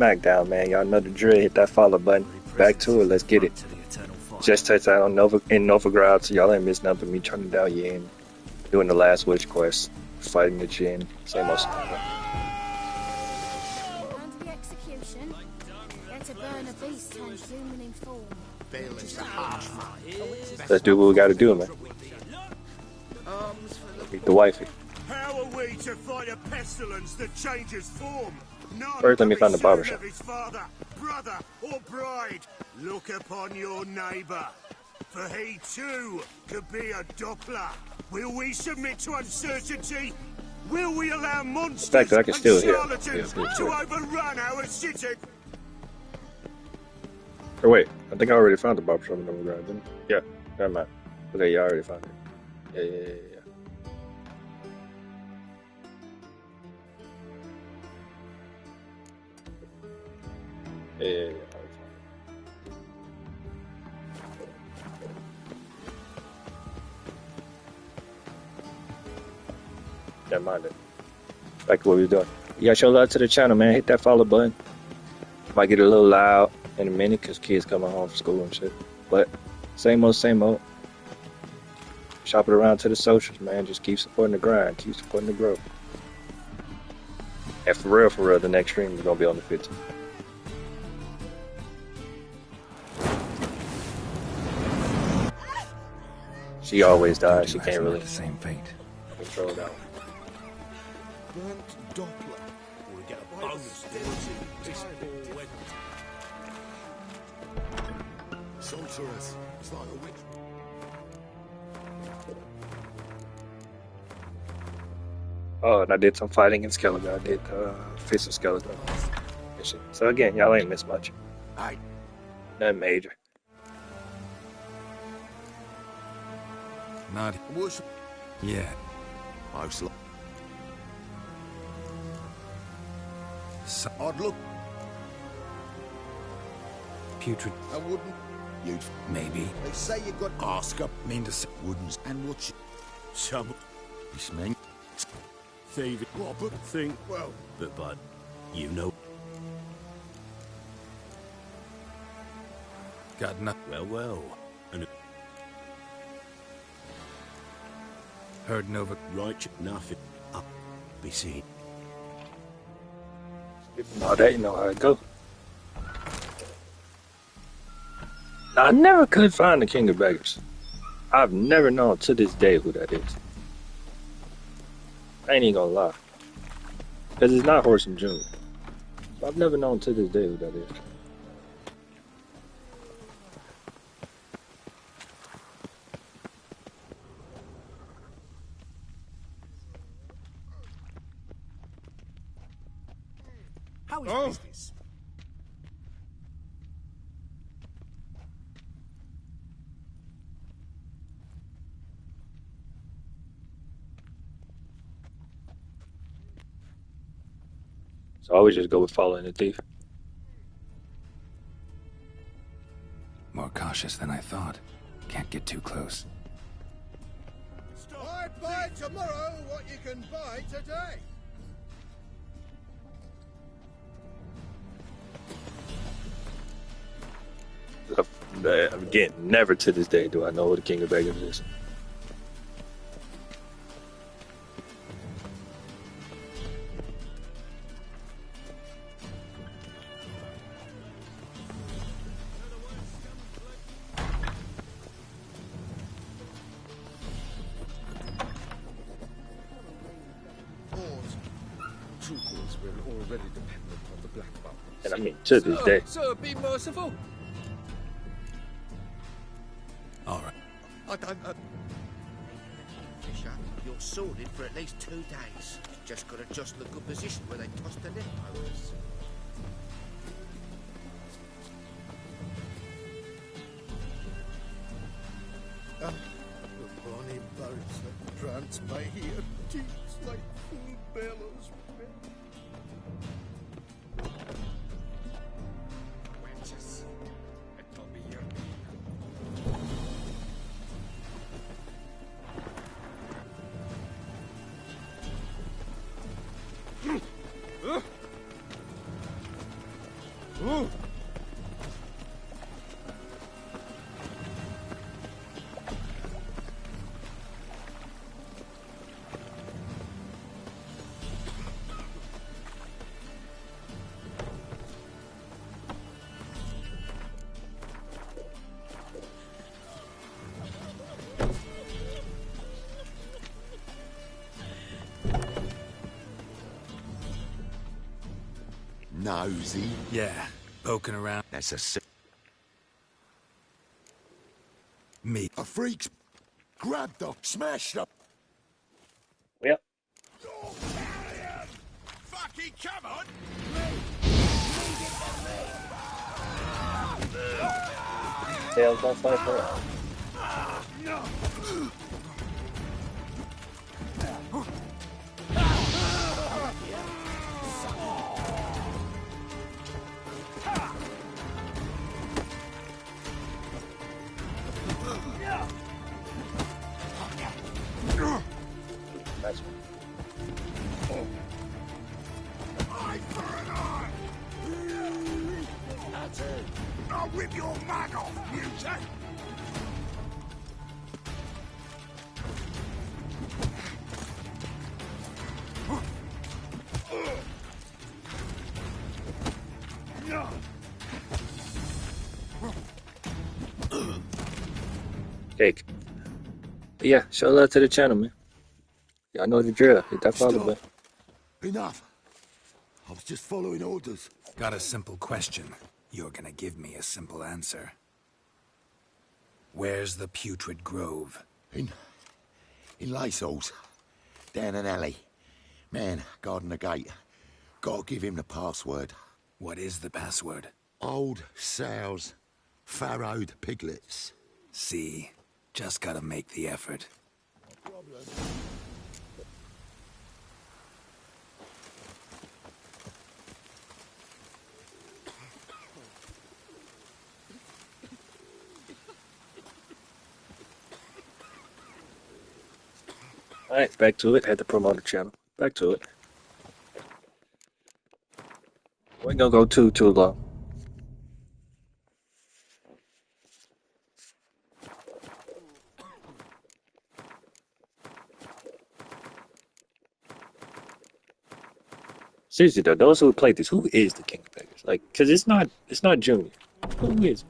SmackDown, man. Y'all know the drill. Hit that follow button. Back to it. Let's get it. Just touched out on Novigrad, so y'all ain't missed nothing but me turning down Yin, doing the last witch quest, fighting the Jinn. Same old stuff. Under the execution, get to burn a beast turned human in form. Let's do what we gotta do, man. Meet the wifey. How are we to fight a pestilence that changes form? None First, let me find the certain barbershop. of his father, brother, or bride. Look upon your neighbour, for he too could be a Doppler. Will we submit to uncertainty? Will we allow monsters fact that I can and still hear. charlatans to overrun our city? Or wait, I think I already found the barbershop in Novigrad, didn't I? Yeah, never mind. Okay, yeah, I already found it. Yeah. Yeah. Never mind it. Back to what we was doing. You gotta show love to the channel, man. Hit that follow button. Might get a little loud in a minute because kids coming home from school and shit. But same old, same old. Shop it around to the socials, man. Just keep supporting the grind. Keep supporting the growth. And for real, the next stream is gonna be on the 15th. She always dies. She can't really the same fate. control that one. Burnt Doppler. We get a bonus. Sorceress. It's like a witch. Oh, and I did some fighting in Skeleton. I did Fist of Skeleton mission. So again, y'all ain't missed much. Aye. Nothing major. Not Was yet. I was like, So I'd look. putrid, I wouldn't. You'd. maybe. They say you got ask up. Mean to say, Wouldn't. And what you. Some. This man. Thieving. Robert. Think. Well. But. You know. got nothing. Well. And Heard Nova. right. Nothing. Up. Be seen. All that, you know how it go. I never could find the King of Beggars. I've never known to this day who that is. I ain't even gonna lie. Because it's not Horson Jr. I've never known to this day who that is. How is business? So I always just go with following the thief. More cautious than I thought. Can't get too close. I buy tomorrow what you can buy today. Again, never to this day do I know who the King of Beggars is. Troopers were already dependent on the black belt. And I mean, to this day. Sir, be merciful. All right. I don't. Fisher, you're sorted for at least 2 days. Just got to just look good position where they tossed the net motors. The bonny boats that prance by here, teats like full bellows. Wenches, it'll be your Nosy. Yeah, poking around. That's a Me. A freak's grabbed the smashed up. Yep. Fucking come on! Tails don't fight for it. Nice one. Eye for an eye! That's it. I'll rip your mag off, mutant! Cake. But yeah, show love to the channel, man. Y'all know the drill. Hit that follow button. Enough. I was just following orders. Got a simple question. You're gonna give me a simple answer. Where's the putrid grove? In Lysol's. Down an alley. Man, guarding the gate. Gotta give him the password. What is the password? Old sows. Farrowed piglets. See? Just gotta make the effort. Alright, back to it. Had to promote the channel. Back to it. We ain't gonna go too long. Seriously though, those who played this, who is the King of Beggars? Like, cause it's not Junior. Who is?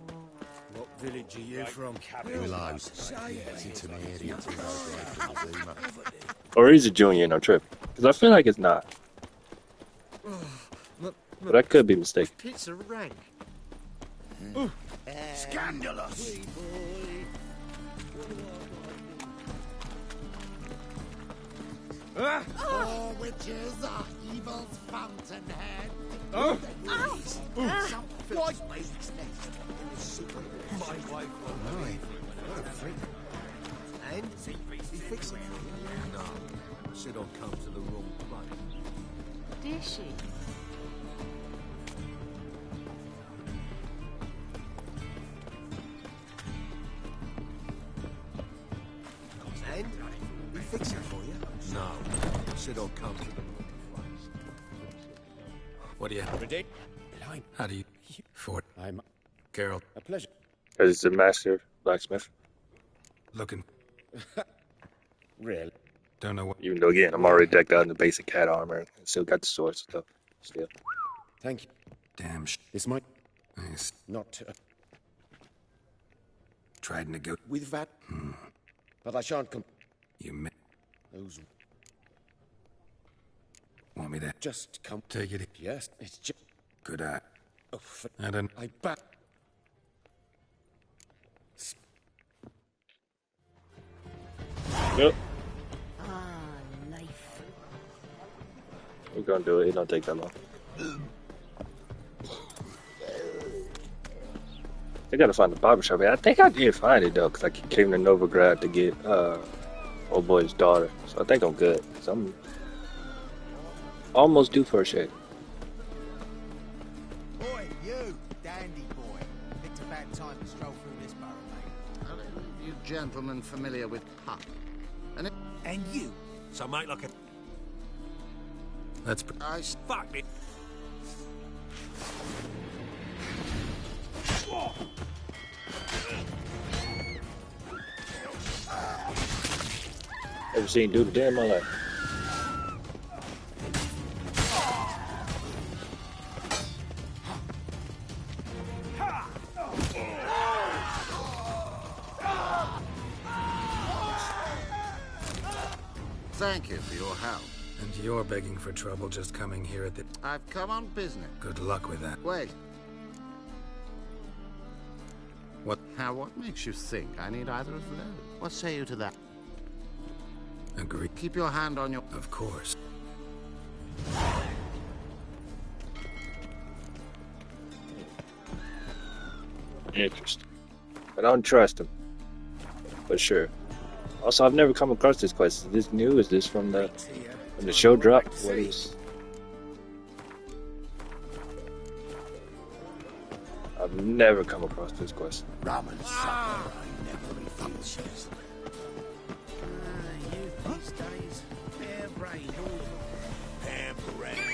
What village are you from? Willows. It's into my area. Or is it Junior and I'm tripping? Cause I feel like it's not. But I could be mistaken. Pizza rank. Scandalous! Oh, witches are evil's fountainhead. Some filth made its nest in the secret of my wife. What a freak. And he fixed it. No, said I'd come to the wrong place. Did she? And he fixed it for you. No, said I'd come to the wrong place. What do you have? How do you... For... I'm Carol. a pleasure. Cause it's a master blacksmith. Looking... Really? Don't know what... Even though again, I'm already decked out in the basic cat armor and still got the sword stuff. Still. Thank you. Damn This might Nice. not Tried to go... with that, but I shan't come. You may... Those Want me to... just come. Take it... Yes, it's just. Good eye. Oh, for, I don't... I bat. Yep. Ah, life. We're gonna do it. It don't take that long. I gotta find the barbershop. I think I did find it though, cause I came to Novigrad to get old boy's daughter. So I think I'm good. Cause I'm almost due for a shave. Boy, you, dandy boy. Picked a bad time to stroll through this borough, mate. You gentlemen familiar with Puck? And you. So make like a... That's... I Fuck it. Never seen dude a day in my life. Thank you for your help. And you're begging for trouble just coming here at the... I've come on business. Good luck with that. Wait. What? Now, what makes you think I need either of those? What say you to that? Agree. Keep your hand on your... Of course. Interesting. I don't trust him. But sure. Also, I've never come across this quest. Is this new? Is this from the show drop? What is... I've never come across this quest. Rum and supper, never refuses. Youth these days, harebrained all. Harebrained.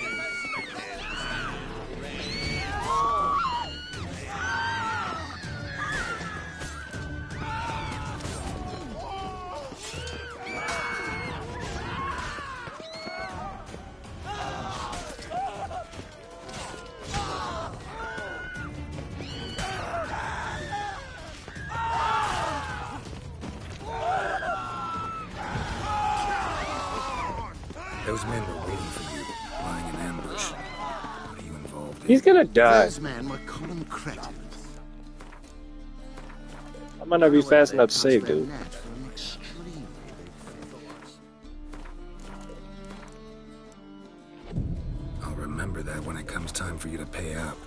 Those men were waiting for you, lying in ambush. What are you involved in? He's gonna die. Those men were common creditors. I might not be fast enough to save, dude. I'll remember that when it comes time for you to pay up.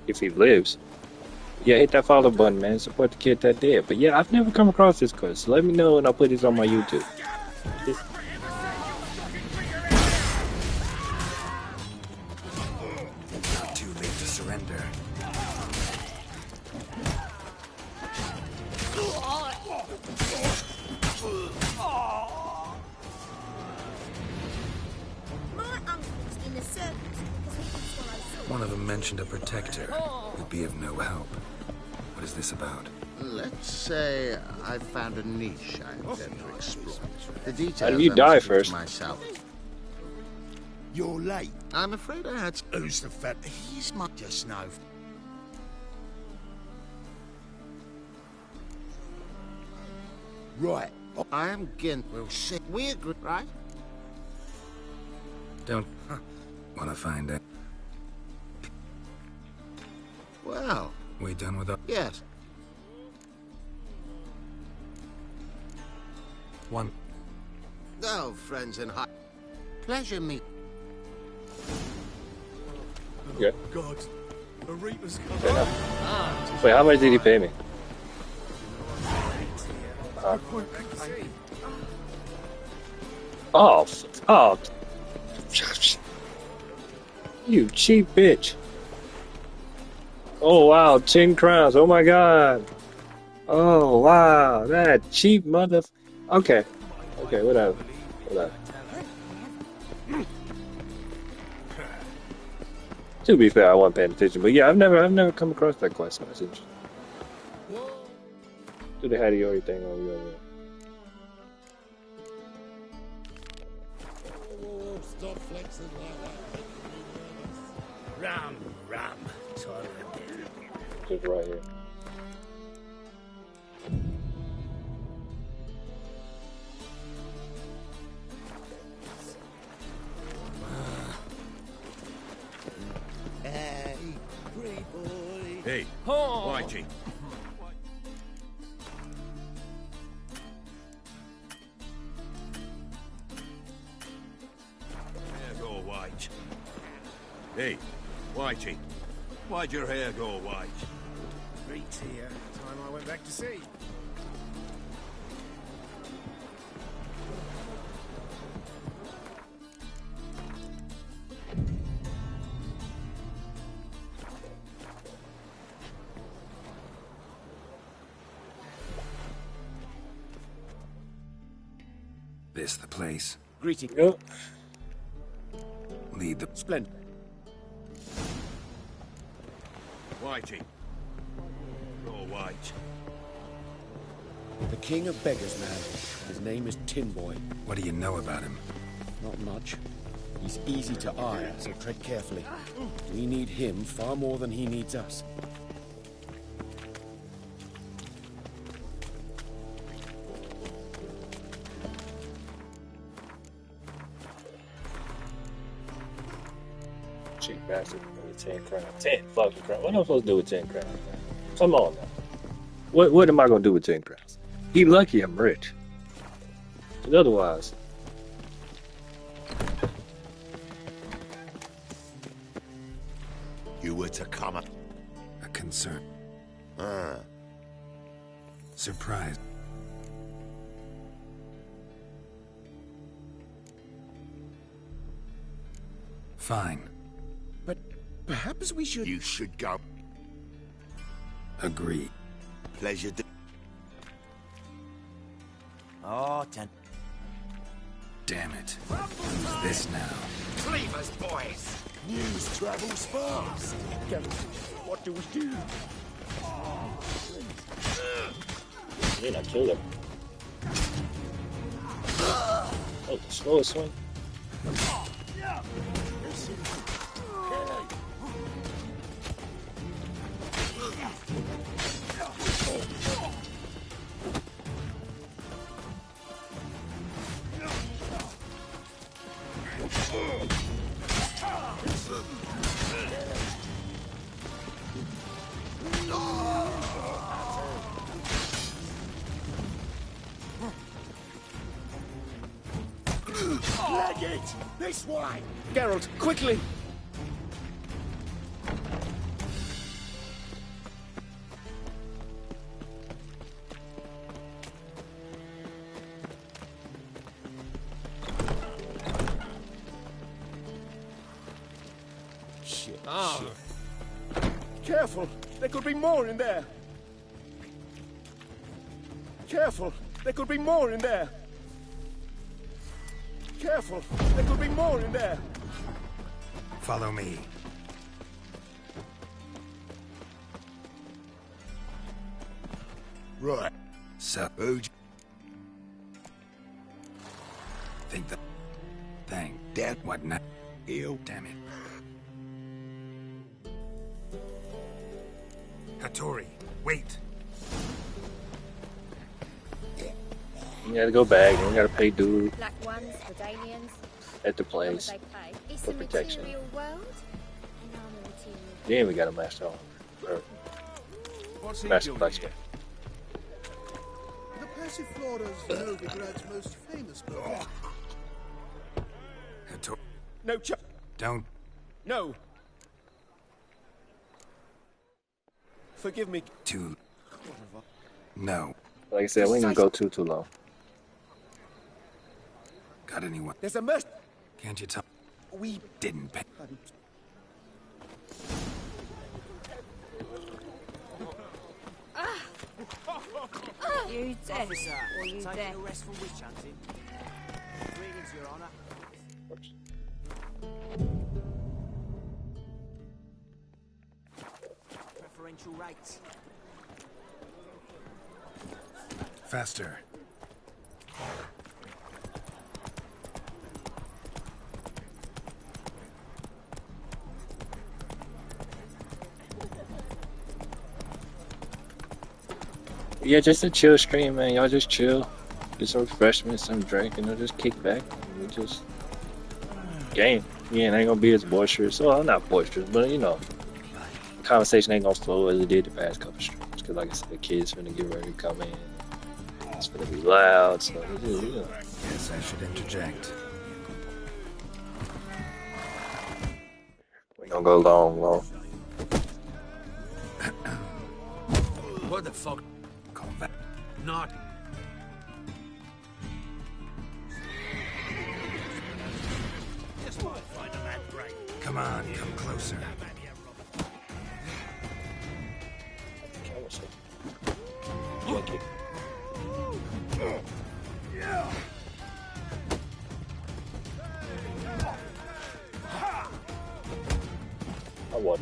If he lives. Yeah, hit that follow button, man. Support the kid that did. But yeah, I've never come across this quest. So let me know and I'll put this on my YouTube. Not too late to surrender. My uncle's in the circus because he can swallow salt. One of them mentioned a protector who'd be of no help. What is this about? Let's say I found a niche I intend to exploit. The details How do you I die must keep to first? myself. You're late. I'm afraid I had... Who's the fat? He's my... Just know. Right. I am Gint. We'll see. We agree, right? Don't want to find out. Well, We done with our... yes. One. Oh, friends in high... Pleasure meet... Yeah. God, the Reaper's come. Fair enough. Wait, how much did he pay me? Oh, oh. You cheap bitch. Oh, wow, 10 crowns. Oh, my God. Oh, wow, that cheap mother... Okay. Okay, whatever. Whatever. To be fair, I wasn't paying attention, but yeah, I've never come across that quest message. Do the Hadiori thing over here. Stop flexing like that. Rum. Just right here. Hey, pretty boy. Hey, Whitey. Hair go white. Hey, Whitey. Why'd your hair go white? Great here. Time I went back to sea. This the place. Greeting. Yep. Lead the... Splendid. Whitey. Go white. The king of beggars, man. His name is Tin Boy. What do you know about him? Not much. He's easy to eye, so tread carefully. We need him far more than he needs us. Cheap bastard. Only 10 crowns. 10 fucking crowns. What am I supposed to do with 10 crowns? Come on now. What am I gonna do with 10 crowns? He lucky I'm rich. But otherwise. You were to come up. A concern. Ah. Surprise. Fine. But perhaps we should... You should go. Agree. Pleasure. Oh, ten. Damn it. Who's this now? Cleavers, boys! News travels fast. What do we do? Man, I killed him. Oh, the slowest swing. Leg it! This way! Geralt, quickly! Shit. Careful! There could be more in there! Careful! There could be more in there! Careful! There could be more in there! Follow me. Right. So, think that thing. Dead. What now? Ew. Damn it. Hattori, wait. You gotta go back and you gotta pay dude Black ones, Redanians. at the How much place they pay? It's for a protection. material world, and I'm a material. Then we got a master armor. Or What's he master doing blacksmith. The Passiflora's Novigrad's most famous bird. Hattori, No, don't. No! Forgive me. Too. No. Like I said, we didn't go too long. Got anyone? There's a mess. Can't you tell? We... Didn't pay. You dead, Officer, or you taking dead? arrest for witch hunting. Greetings, Your Honor. Preferential rates. Faster. Yeah, just a chill stream, man. Y'all just chill. Get some refreshments, some drink, and just kick back. And we just game. Yeah, it ain't gonna be as boisterous. Well, not boisterous, but you know, conversation ain't gonna flow as it did the past couple streams. Cause like I said, the kids finna get ready to come in. It's gonna be loud, so you know. Yes, I should interject. We gonna go long. What the fuck? Call that. Not. Just might find a mad brain. Come on, come closer. I won.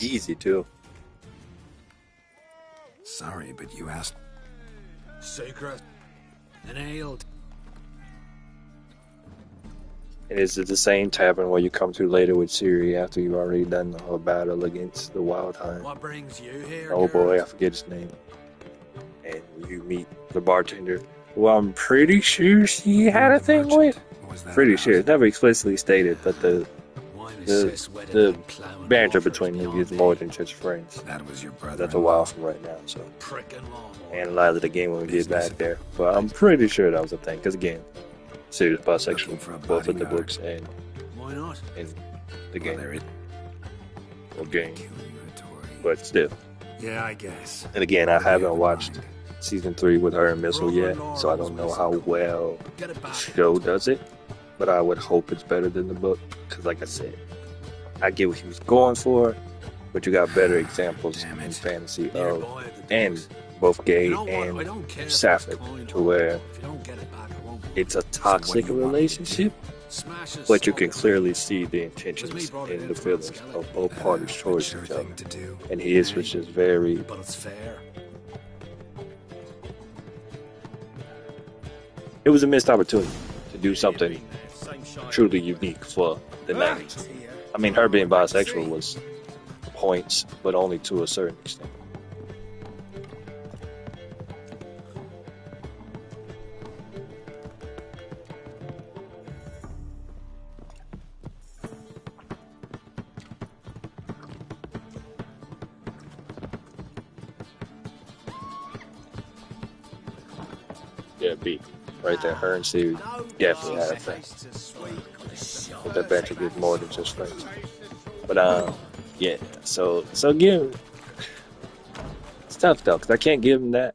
Easy too. Sorry, but you asked. Secret. An ale. And is it the same tavern where you come to later with Siri after you've already done the whole battle against the Wild Hind? What brings you here? Oh boy, I forget his name. And you meet the bartender, who I'm pretty sure she had a thing with. What was that Pretty about? sure. It's never explicitly stated, but the The banter between them is more than just friends. That was your brother. That's a while from right now, so Prickin' law. analyze it again when we get back there. But I'm pretty sure that was a thing, because again, serious Looking for a bisexual, both in the bodyguard. books and Why not? in the Well, game. there it Or game. kill you, Tori. But still. Yeah, I guess. And again, I What do you have haven't in watched mind? season 3 with her and Missile yet, so I don't know how well Get it the back. show does it. But I would hope it's better than the book, because like I said, I get what he was going for, but you got better examples Damn in it. fantasy Nearby of at the and docks. both gay You know what? I and don't care if sapphic, it's coin to or where if you don't get it back, I won't. it's a So toxic what do you want me to do? relationship, Smash it, but you stop can it. clearly see the Was intentions me brought it and in the from feelings Skellefteå. of both parties A towards sure each other. thing to do. And his was just very, But it's fair. it was a missed opportunity to do something truly unique for the 90s. I mean, her being bisexual was points, but only to a certain extent. Yeah, B. Right there, her and Siri definitely had a thing. But that banter did more than just friends. But yeah. So again, it's tough though, because I can't give him that.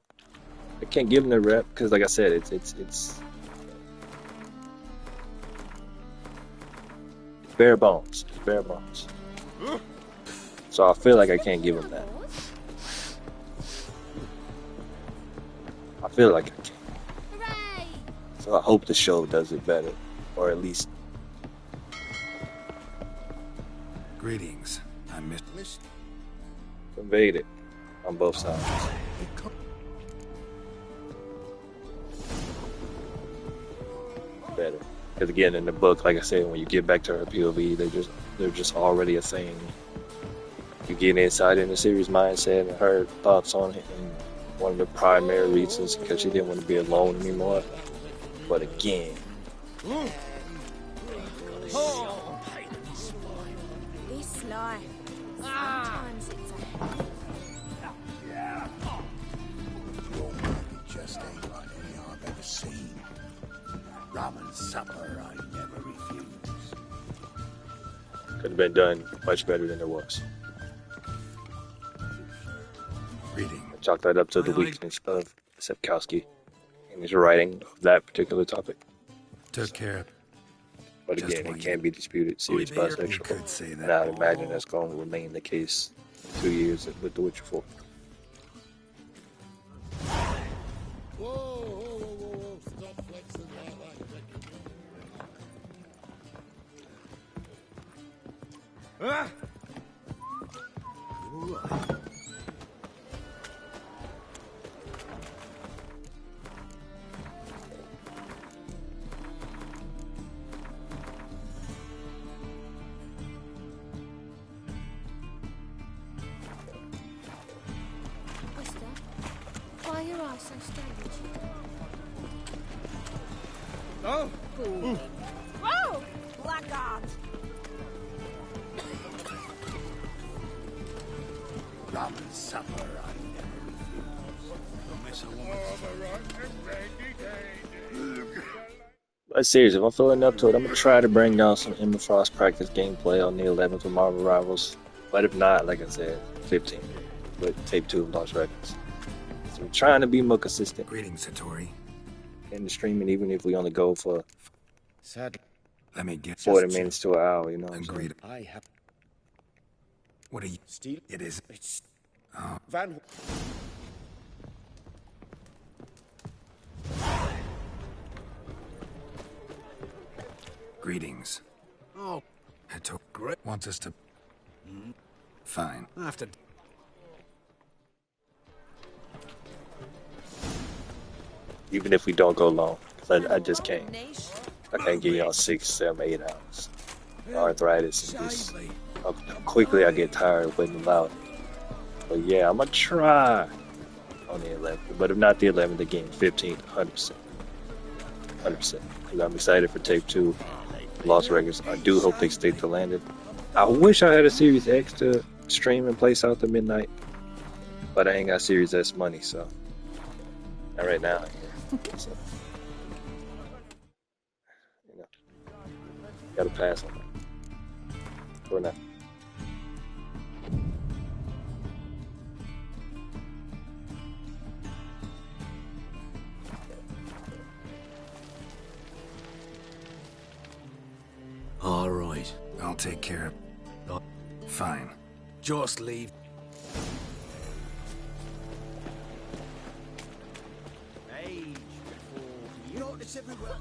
I can't give him the rep because, like I said, it's bare bones. It's bare bones. So I feel like I can't give him that. I feel like I can't. Hooray! So I hope the show does it better, or at least Greetings. I missed. conveyed it on both sides. Better, because again, in the book, like I said, when you get back to her POV, they're just already a thing. You get insight in the series mindset and her thoughts on it, and one of the primary reasons because she didn't want to be alone anymore. But again, This life. Sometimes it's a Just ain't like any I've ever seen. Rum and supper I never refuse. could have been done much better than it was. Greeting. I chalk that up to the weakness of Sapkowski in his writing of that particular topic. Took care of. But Just again, what it you- can't be disputed. Sirius You bisexual. could say that. And I'd imagine that's going to remain the case 2 years with The Witcher 4. Stop flexing Mister, why are your eyes so strange? Oh! Whoa! Blackguard! Rum and supper I never refuse. But seriously, if I'm feeling up to it, I'm going to try to bring down some Emma Frost practice gameplay on the 11th with Marvel Rivals. But if not, like I said, 15 with Tape 2 of Lost Records. So I'm trying to be more consistent Greetings, Satori. in the streaming, even if we only go for Sad. Let me get 40 minutes to an hour, you know what I'm saying? Agreed. I have What are you? steel. It is. It's Oh, Van. greetings. Oh, Satori great. wants us to. Fine. After even if we don't go long, because I just can't. I can't get y'all 6, 7, 8 hours. Arthritis and just how quickly I get tired of waiting loud. But yeah, I'm gonna try on the 11th. But if not the 11th, again, 15th, 100%, 100%. Because I'm excited for Tape 2, Lost Records. I do hope they stay to landed. I wish I had a Series X to stream and play South of Midnight, but I ain't got Series S money, so not right now. So, you know, gotta pass on that for now. All right. I'll take care of... Fine. Just leave. Age before... You know what this everywhere?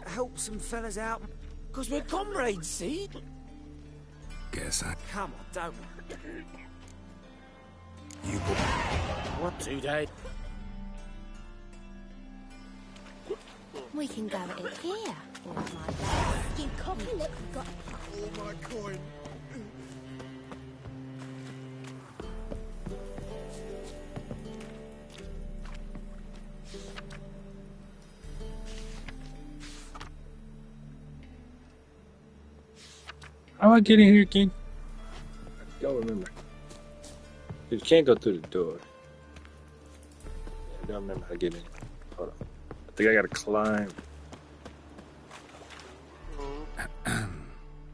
Help some fellas out. Because we're comrades, see? Guess I... Come on, don't... You... What, 2 days? We can go at it here. All my lads. You cocky look, we've got All my coin. How do I get in here again? I don't remember. You can't go through the door. I don't remember how to get in. Hold on. I think I gotta climb.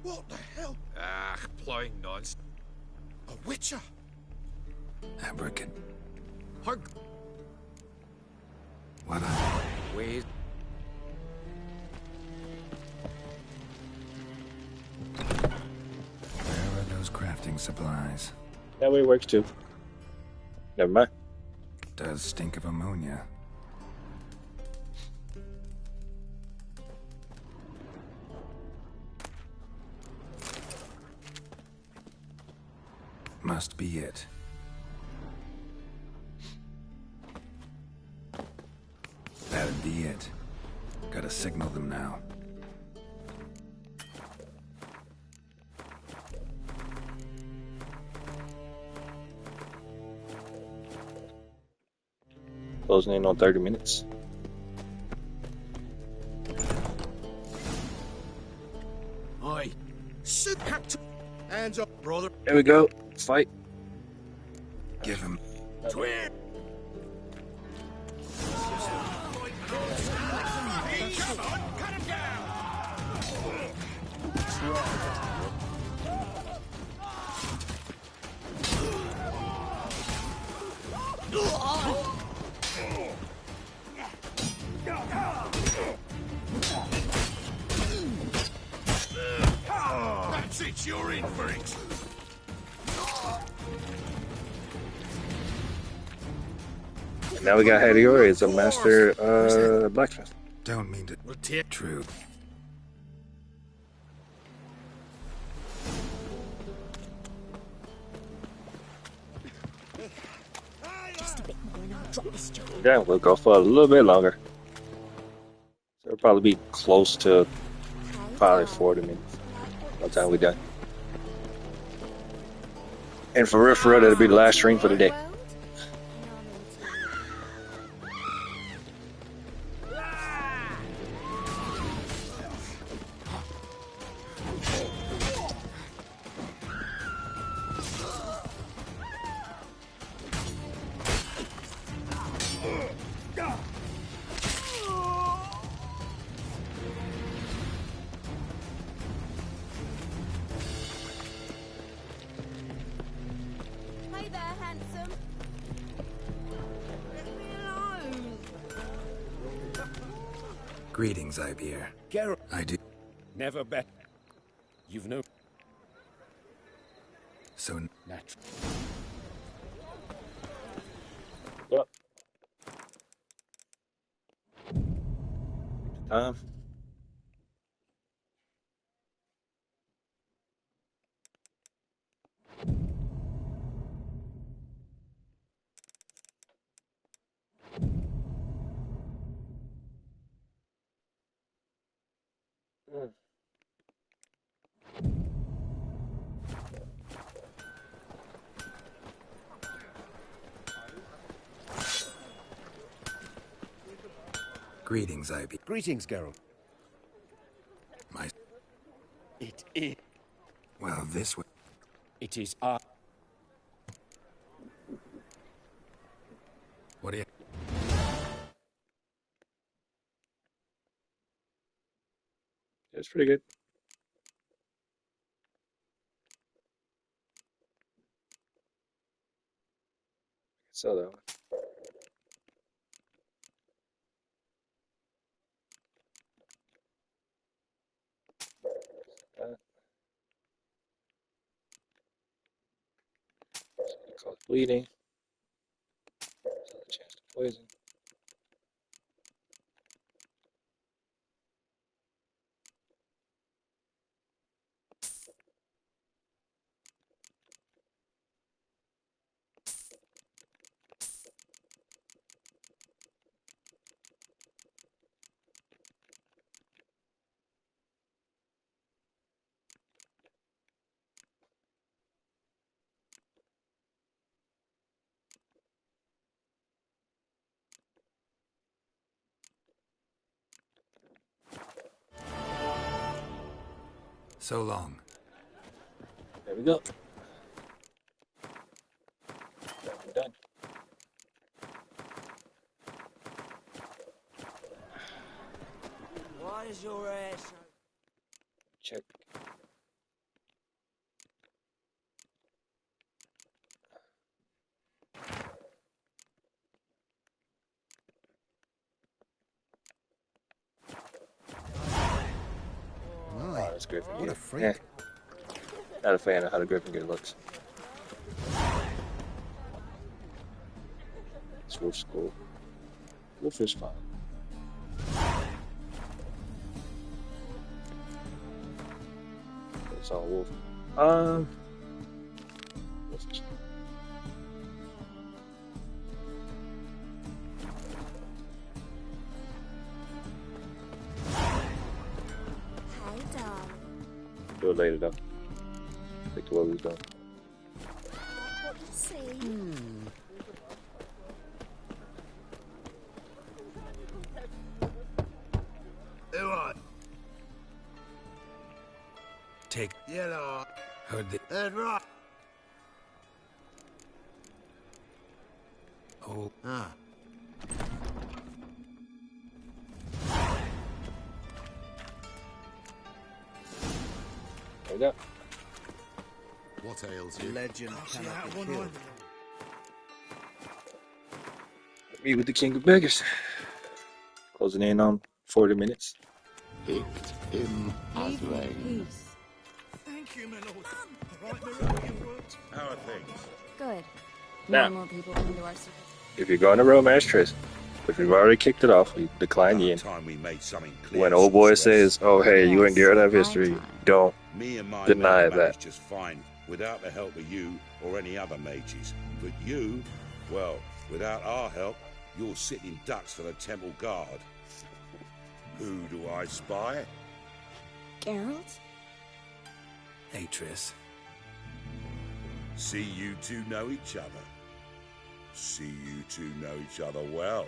What the hell? Ah, playing nonsense. A witcher? Abracad... Hug. What Wait. Where are those crafting supplies? That way works too. Never mind. Does stink of ammonia. Must be it. That'd be it. Gotta signal them now. Closing in on 30 minutes. Oi. Sit Captain. Hands up, brother. There we go. Fight. Give him... Twin. That's it, you're in for it. And now we got Hadiori as a master blacksmith. Don't mean to... We'll take True. just a bit more and I'll drop this job. Yeah, we'll go for a little bit longer. So it'll probably be close to probably 40 minutes by the time we're done. And for real, that'll be the last stream for the day. Hey there, handsome. Let me alone. Greetings, Ibeer. Geralt. I do... Never bet. You've no So... natural. Yep. Time. Greetings, Ivy. Greetings, Geralt. My... It is. Well, this way. It is What do you... It's pretty good. So that one. Cause bleeding. So the chance to poison. So long. There we go. We're done. Why is your hair so... Check. Oh, that's Griffin. What Yeah. a freak. Yeah. Not a fan of how the Griffin gear looks. It's Wolf's cool. Wolf is fine. It's all Wolf. Wolf is fine. Hey, darling. Do it later though. Stick to what we was doing. What you see? Who are Take... Yellow? Heard the... Heard right. Oh... Ah. There we go. What ails you? Legend cannot be killed. Meet with the King of Beggars. Closing in on 40 minutes. Picked him as rain. Thank you, my lord. Right, Maria, you worked. How are things? Good. Now. More people come to our service. If you're going to romance Triss, which we've already kicked it off, we declined you in. Time we made something clear. When old boy says, oh hey, you and Yes, Garrett have high history, time. don't Me and my deny men that. managed just fine without the help of you or any other mages. But you, well, without our help, you're sitting ducks for the temple guard. Who do I spy? Geralt? Hey, Triss. See you two know each other. See you two know each other well.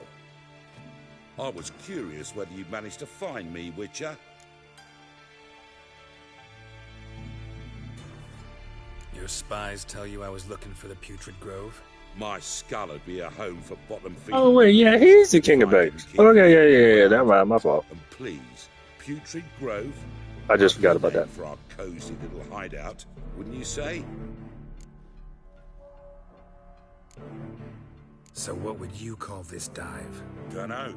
I was curious whether you'd managed to find me, Witcher. Your spies tell you I was looking for the Putrid Grove? My skull would be a home for bottom feeders. Oh wait, yeah, he's the King of Beggars. Okay, yeah. Never mind, my fault. And please, Putrid Grove. I just forgot about that. For our cozy little hideout, wouldn't you say? So what would you call this dive? Dunno.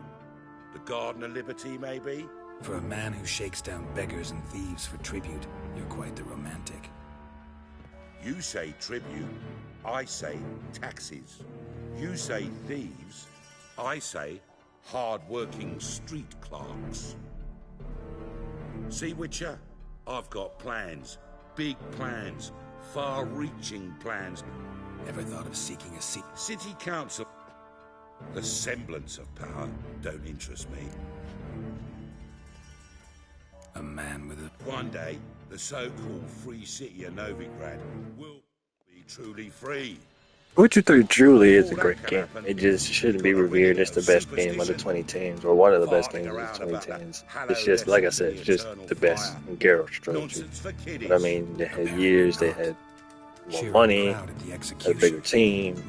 The Garden of Liberty, maybe? For a man who shakes down beggars and thieves for tribute, you're quite the romantic. You say tribute, I say taxes. You say thieves, I say hard-working street clerks. See, Witcher? I've got plans. Big plans. Far-reaching plans. Ever thought of seeking a seat? City council. The semblance of power don't interest me. A man with a... One day, the so-called free city of Novigrad will be truly free. Witcher 3 truly is a great game. It just shouldn't be revered as the best game of the 2010s or one of the best games of the 2010s. It's just, like I said, it's just the best in Geralt's trilogy. But I mean, they had years, they had more money, had a bigger team.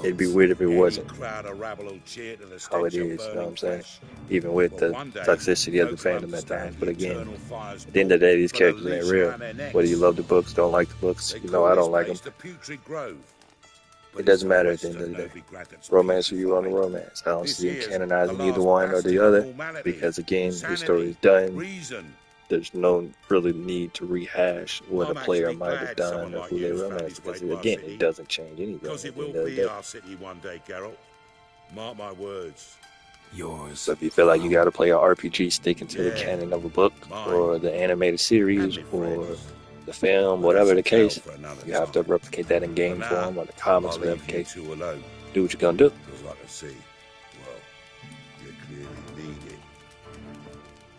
It'd be weird if it wasn't how it is, you know what I'm saying? Even with the toxicity of the fandom at times. But again, at the end of the day, these characters ain't real. Whether you love the books, don't like the books, you know I don't like them. It doesn't matter at the end of the day. Romance or you on the romance. I don't see it canonizing either one or the other because, again, the story is done. There's no really need to rehash what a player might have done or who they romance because, again, it doesn't change anything at the end of the day. City one day, Geralt. Mark my words. Yours. So if you feel like you got to play an RPG sticking to the canon of a book or the animated series or the film, whatever the case, you have to replicate that in game form or the comics, whatever the case. Do what you're gonna do. Like I see, well, you clearly need it.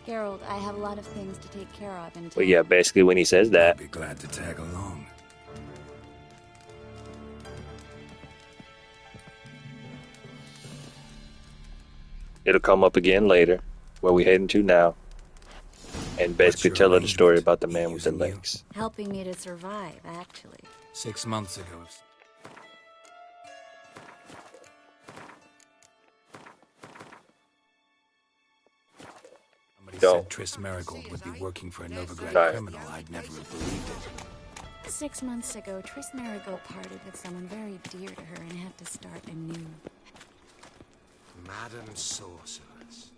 Geralt, I have a lot of things to take care of in town. But yeah, basically when he says that, I'd be glad to tag along. it'll come up again later, where we heading to now, and basically tell her the story about the man with the legs. Helping me to survive, actually. 6 months ago. Somebody said Triss Marigold would be working for a Novigrad criminal. I'd never have believed it. 6 months ago, Triss Marigold parted with someone very dear to her and had to start anew. Madam Sorceress.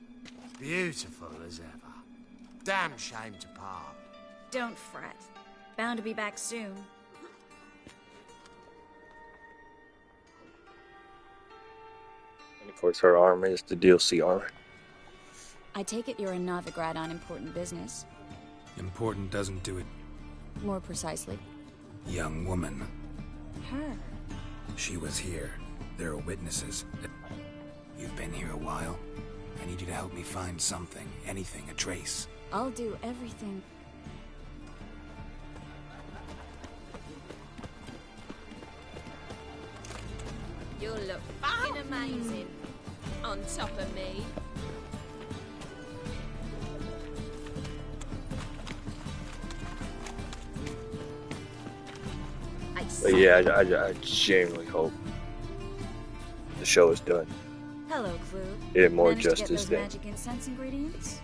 Beautiful as ever. Damn shame to part. Don't fret. Bound to be back soon. And of course her armor is the DLC armor. I take it you're in Novigrad on important business. Important doesn't do it. More precisely. Young woman. Her. She was here. There are witnesses. You've been here a while. I need you to help me find something, anything, a trace. I'll do everything. You'll look fucking amazing on top of me. But yeah, I genuinely hope the show is done. Hello, Clue. It more Managed to get justice those than. magic incense ingredients?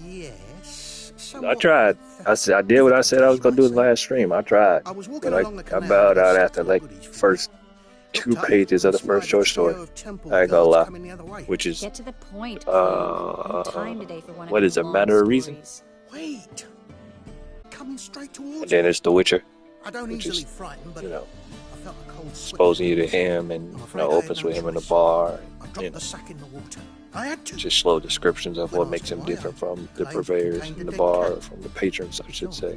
Yes. I tried. I did what I said I was gonna do in the last stream. I tried, but I bowed out after like first 2 pages of the first short story. I ain't gonna lie, which is Get to the point, Clue. No time today for one of what your is a long matter of reason? stories. Wait. Coming straight towards And then me. it's The Witcher, I don't which easily is, frighten, but you know, I felt a cold sweat. exposing you to him, and opens with him in the bar. I You dropped know, the sack in the water. I had to. just slow descriptions of what makes him different from the purveyors in the bar, or from the patrons, I should say.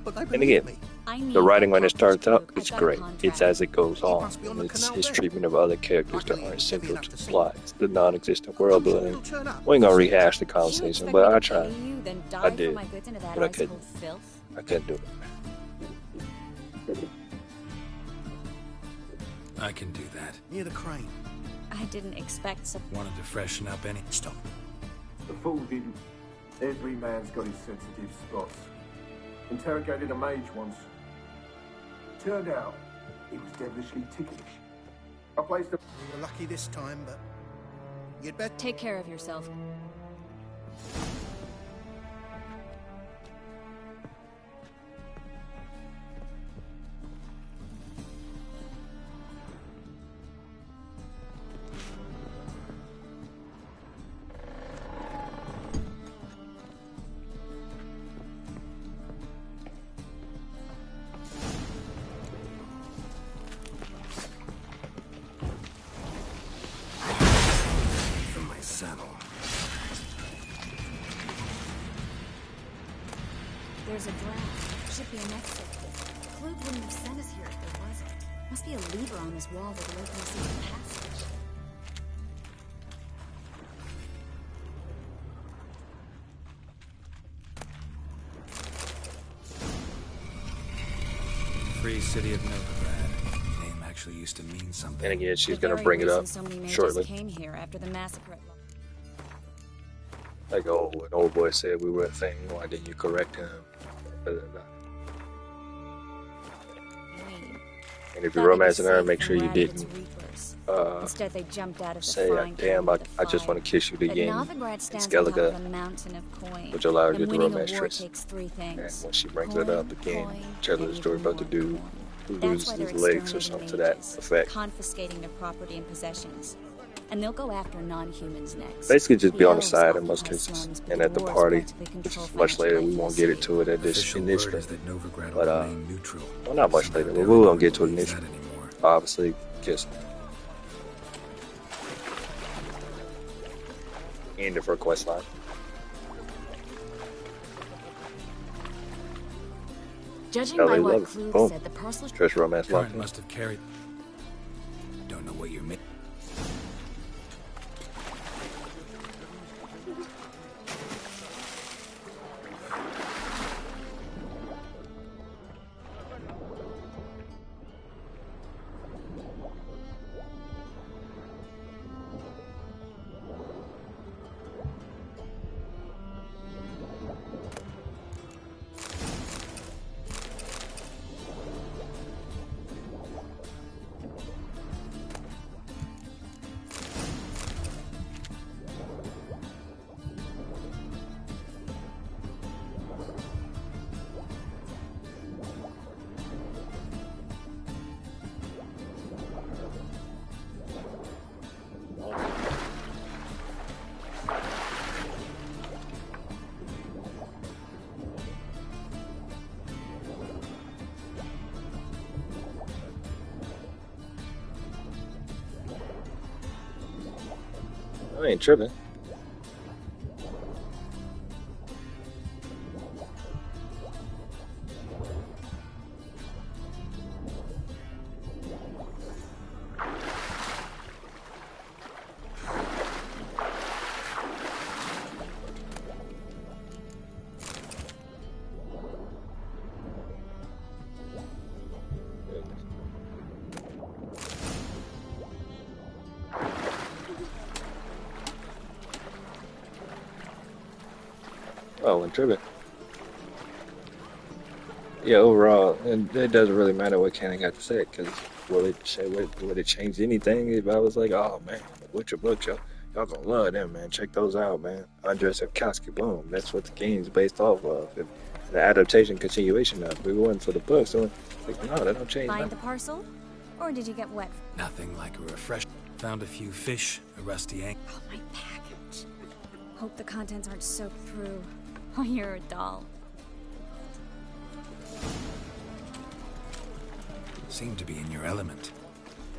And again, I need the writing when that it starts package, out, Luke. it's I've got a great. contract. It's as it goes on. must be on And the it's canal his then. treatment of other characters that aren't central to the plot. It's the non-existent world building. It'll turn up. We ain't gonna rehash the You conversation, expect but me I to tried. pay you, then I dive for did, my goods into that but I ice-cold couldn't. filth? I couldn't do it. I can do that. Near the crane. I didn't expect so. Wanted to freshen up any. Stop. The fool didn't. Every man's got his sensitive spots. Interrogated a mage once. Turned out, he was devilishly ticklish. I placed a... We were lucky this time, but you'd better. Take care of yourself. From my saddle. There's a draft. Should be an exit. Clute wouldn't have sent us here if there wasn't. Must be a lever on this wall that will open us into the passage. Free city of Novigrad. Name actually actually used to mean something. And again, she's The gonna very bring it reason up so many mages shortly. came here after the massacre at Like, oh, an old boy said we were a thing. Why didn't you correct him? Blah, blah, blah. Wayne. And if Thought you're they'd be romancing her, safe make from sure you Radit's didn't reapers. uh, Instead, they jumped out of the say, frying pan damn, into the I just fire. want to kiss you But again. Novigrad stands on top Skellige, of a mountain of coin. which allowed her to And get the winning a romance war Triss. takes three And things. when she brings Coin, it up again, coin, tell her and the story even about the more dude coin. who That's loses why his they're legs or exterminating something to that mages, effect. confiscating their property and possessions. And they'll go after non-humans next. Basically, just be The on the elves side in most occupy cases. slums, but And the at the dwarves party, practically which control is much later, financial we life won't in the get city. into it at this Official in this word stream. is that Novigrad But, will remain neutral. Well, not much Somehow later. they're We will not get to it gonna in this believe that stream. anymore. Obviously, just end of her quest line. Judging LA by what love it. Klug Boom. said, the parcel Triss romance locked Current in. must have carried. Don't know what you're making. I ain't tripping. Oh, and tripping. Yeah, overall, and it doesn't really matter what Canon got to say, because would it change anything if I was like, oh man, Witcher books, y'all gonna love them, man. Check those out, man. Andres Sapkowski, boom. That's what the game's based off of. If the adaptation continuation of. We went for the books, so like, no, that don't change Find nothing. the parcel? Or did you get wet? Nothing like a refresh. Found a few fish, a rusty anchor. Oh, my package. Hope the contents aren't soaked through. Oh, you're a doll. Seem to be in your element.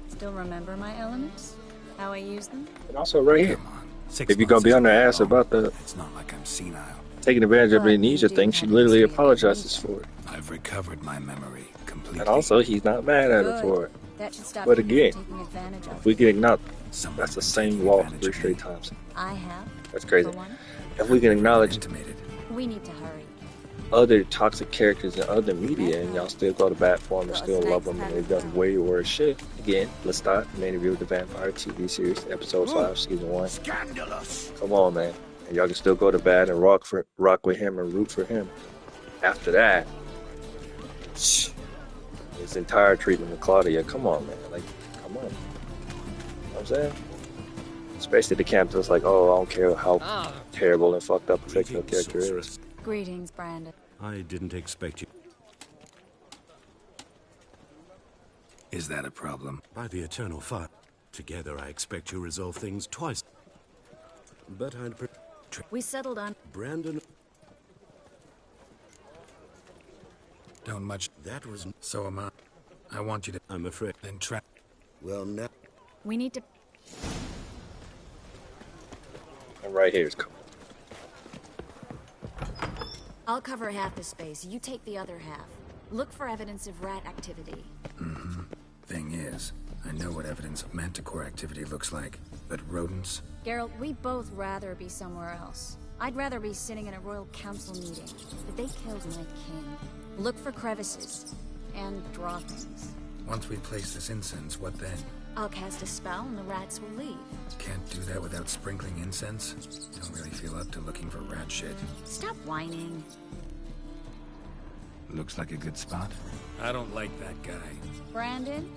Still remember my elements? How I use them? And also right here, Come on. 6 if you're gonna months be on isn't their that ass long. about the It's not like I'm senile. taking advantage of the Well, amnesia you do thing, she have literally history of apologizes amnesia. for it. I've recovered my memory completely. And also, he's not mad at her Good. for it. That should stop But you from again, taking advantage of if we can acknowledge, Someone that's the been same taking wall advantage 3 of straight me. times. I have. That's crazy. For one, If we can acknowledge Intimated. we need to hurry. other toxic characters in other media and y'all still go to bat for them and still love them and they've done way worse shit. Again, let's start main review of the Vampire TV series, episode 5, season 1. Scandalous! Come on, man. And y'all can still go to bat and rock with him and root for him. After that, his entire treatment of Claudia, come on, man. Like, come on. You know what I'm saying? Especially the camp that's like, oh, I don't care how terrible and fucked up a fictional character is. Greetings, Brandon. I didn't expect you. Is that a problem? By the eternal fire. Together, I expect you resolve things twice. But I'd We settled on Brandon. Don't much. That was. So am I. I want you to. I'm afraid. Then try. Well, now. we need to And right here is cool. I'll cover half the space. You take the other half. Look for evidence of rat activity. Thing is, I know what evidence of manticore activity looks like, but rodents. Geralt, we'd both rather be somewhere else. I'd rather be sitting in a royal council meeting. But they killed my king. Look for crevices. And draw things. Once we place this incense, what then? I'll cast a spell and the rats will leave. Can't do that without sprinkling incense? Don't really feel up to looking for rat shit. Stop whining. Looks like a good spot. I don't like that guy. Brandon?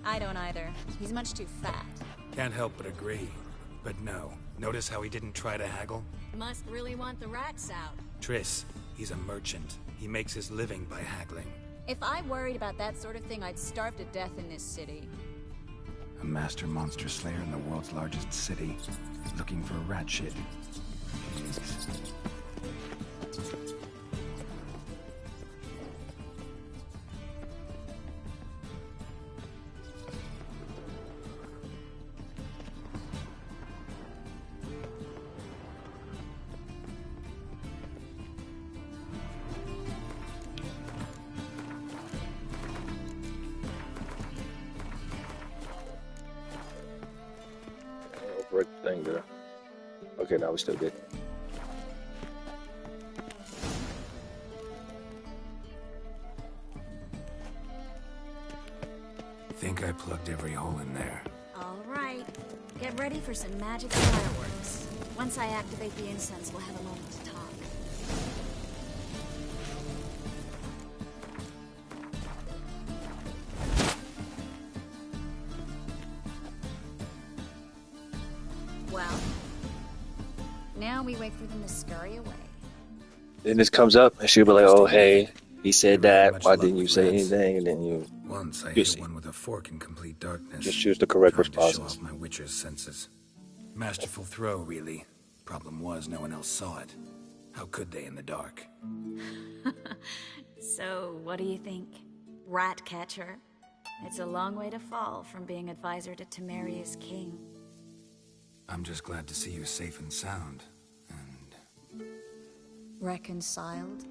I don't either. He's much too fat. Can't help but agree. But no. Notice how he didn't try to haggle? Must really want the rats out. Triss, he's a merchant. He makes his living by haggling. If I worried about that sort of thing, I'd starve to death in this city. A master monster slayer in the world's largest city. Looking for rat shit. Jesus. Thing there. Okay, now we still good. Think I plugged every hole in there. All right. Get ready for some magic fireworks. Once I activate the incense, we'll have a moment to talk. Well, now we wait for them to scurry away. Then this comes up, and she'll be like, "Oh, hey, he said that. Why didn't you say anything?" And then Once I you hit see. one with a fork in complete darkness. Just choose the correct Trying to show responses. off my witcher's senses. Masterful throw, really. Problem was, no one else saw it. How could they in the dark? So, what do you think? Rat catcher? It's a long way to fall from being advisor to Temeria's king. I'm just glad to see you safe and sound. And Reconciled?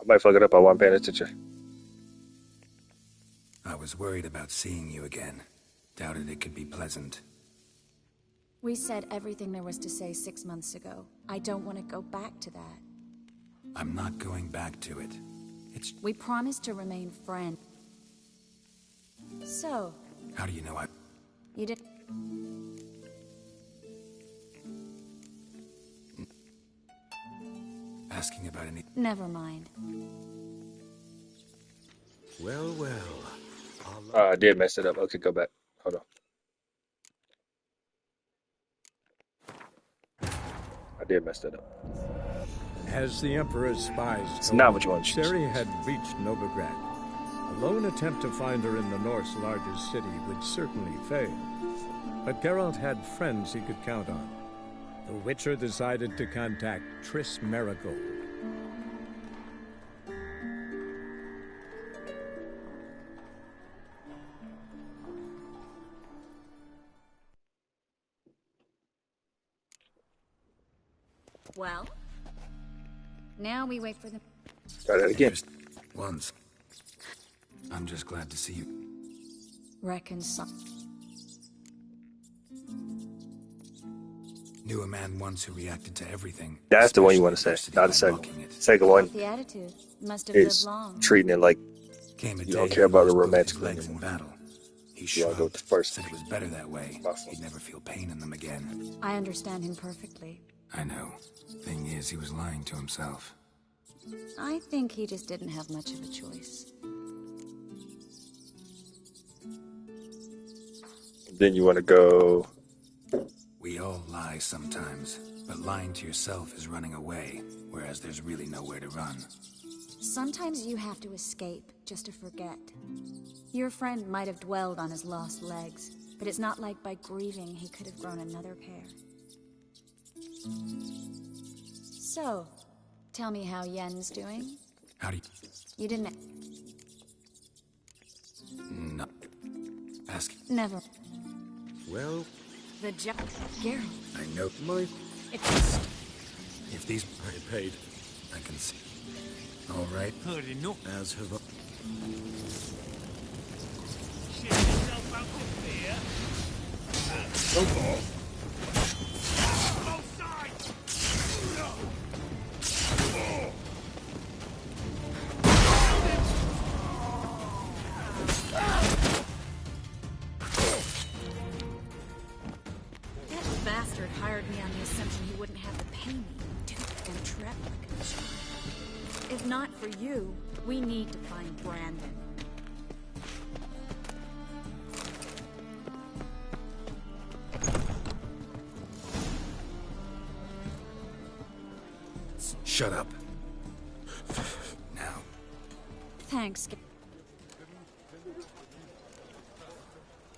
I might fuck it up. I wasn't paying attention. I was worried about seeing you again. Doubted it could be pleasant. We said everything there was to say 6 months ago. I don't want to go back to that. I'm not going back to it. We promised to remain friends. So, How do you know I... you did... Asking about any... Never mind. Well, well. I did mess it up. Okay, go back. Hold on. I did mess that up. As the Emperor's spies It's told not what you want to choose. Ciri had reached Novigrad. A lone attempt to find her in the North's largest city would certainly fail. But Geralt had friends he could count on. The Witcher decided to contact Triss Marigold. Well, now we wait for them. Try that again. Once. I'm just glad to see you. Reconcile. Knew a man once who reacted to everything. That's the one you want to say, especially not the by second. mocking it. Second one The attitude must have lived is long. treating it like Came a you don't day care he about lost the both romantic his legs in anymore. battle. He You wanna shrugged, go with the first. said it was better that way. Awesome. He'd never feel pain in them again. I understand him perfectly. I know. Thing is, he was lying to himself. I think he just didn't have much of a choice. Then you want to go. We all lie sometimes, but lying to yourself is running away, whereas there's really nowhere to run. Sometimes you have to escape just to forget. Your friend might have dwelled on his lost legs, but it's not like by grieving he could have grown another pair. So, tell me how Yen's doing. How do you... You didn't... No. Ask... Never. Well, The Geralt. I know... my... It's... If these... I paid. I can see. All right. Heard enough. As have I. Shit yourself out of fear. Both sides! That bastard hired me on the assumption he wouldn't have to pay me. Duped and trapped like a child. If not for you, we need to find Brandon. Shut up. Now. Thanks.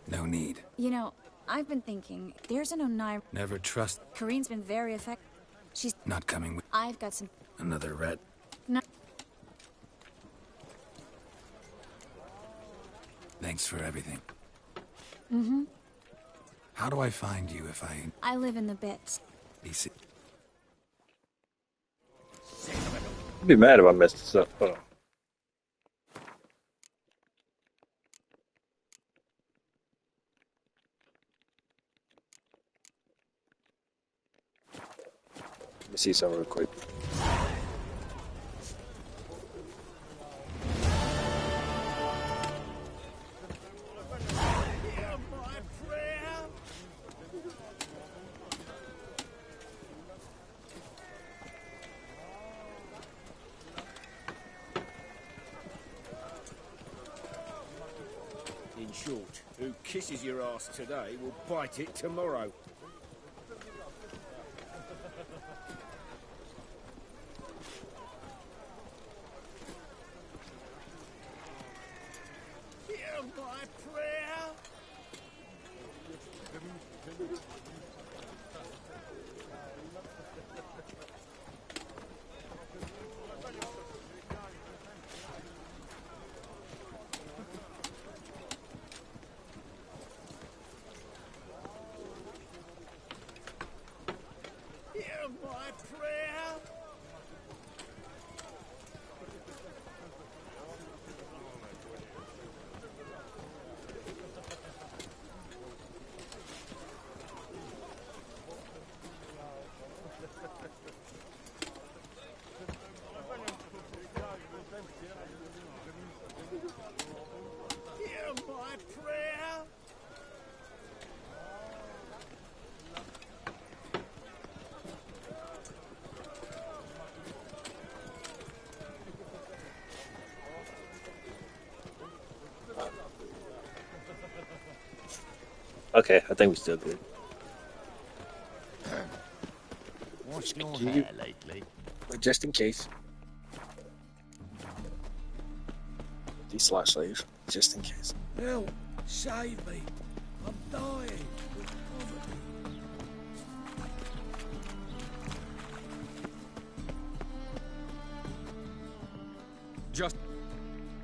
No need. You know, I've been thinking, there's an Onai... Never trust. Kareen's been very effective. She's... Not coming with I've got some... another rat. No. Thanks for everything. Mm-hmm. How do I find you if I live in the bits. BC? I'd be mad if I messed this up. Hold on. Let me see something real quick. In short, who kisses your ass today will bite it tomorrow. Hear my prayer. Hear my prayer. Hear my prayer. Okay, I think we're still good. What's your hair lately? But just in case. These slot sleeves, just in case. Help! Save me! I'm dying! Just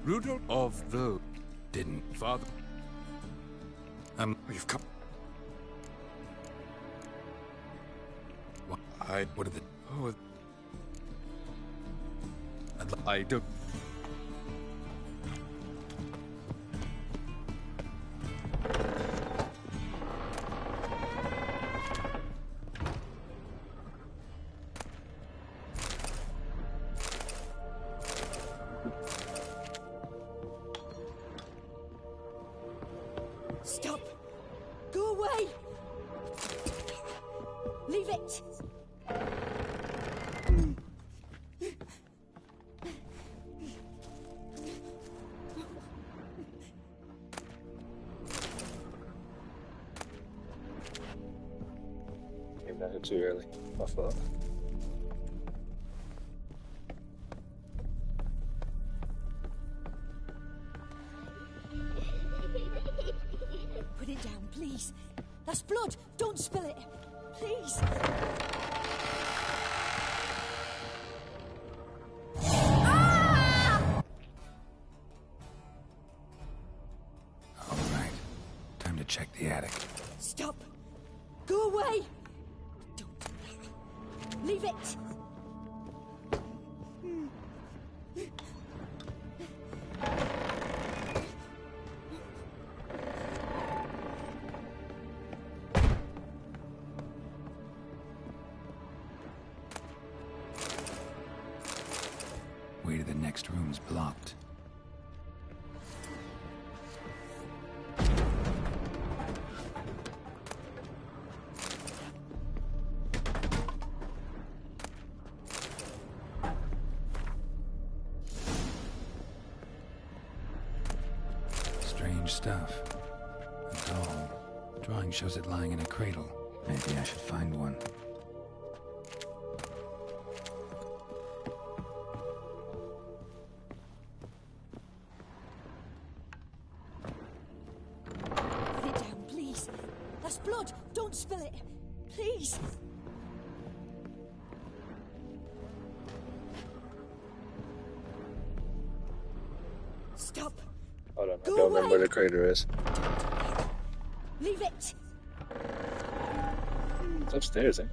Rudolph of the Didn't. father. You've come. What? What are the... Oh, I do. Stop! Go away! Leave it! Came down here too early. My fault. Put it down, please. That's blood. Don't spill it. Please. All right. Time to check the attic. Stop. Go away. Don't. Leave it. next room's blocked. Strange stuff. A doll. Drawing shows it lying in a cradle. Maybe I should find one. Put it down, please. That's blood. Don't spill it. Please. Stop. Hold on, I Go don't remember where away. the crater is. Leave it. It's upstairs, eh?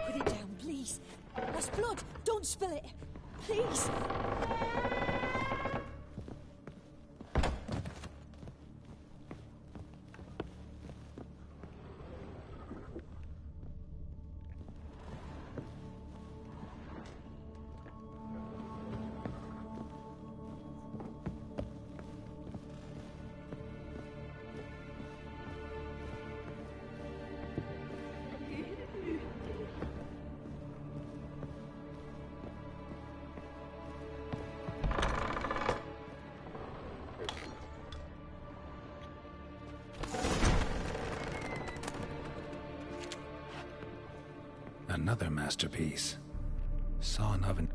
Put it down, please. That's blood. Don't spill it. Please. Another masterpiece. Sawn oven.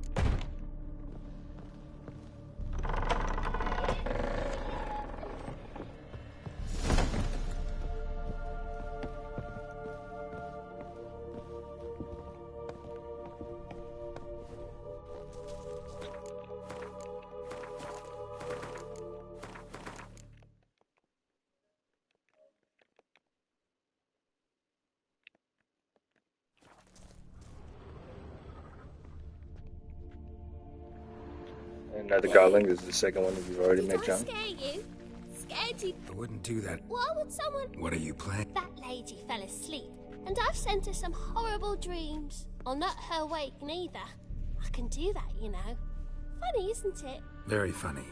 Another garland is the second one that you've already made, John. Scare you? Scared you? I wouldn't do that. Why would someone... What are you playing? That lady fell asleep, and I've sent her some horrible dreams. I'll not her wake neither. I can do that, you know. Funny, isn't it? Very funny.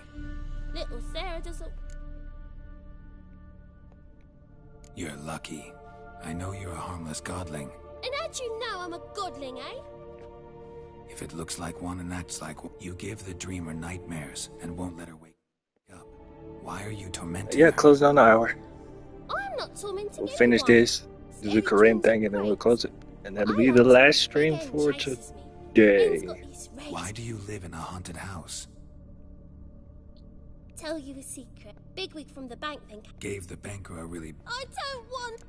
Little Sarah doesn't... You're lucky. I know you're a harmless godling. And how'd you know I'm a godling, eh? If it looks like one and acts like one, you give the dreamer nightmares and won't let her wake up. Why are you tormenting Yeah, her? close on the hour. I'm not tormenting We'll finish anyone. this, do the Korean thing, and then we'll close it. And that'll be the last stream for today. Why do you live in a haunted house? Tell you a secret. Bigwig from the bank then... Gave the banker a really... I don't want...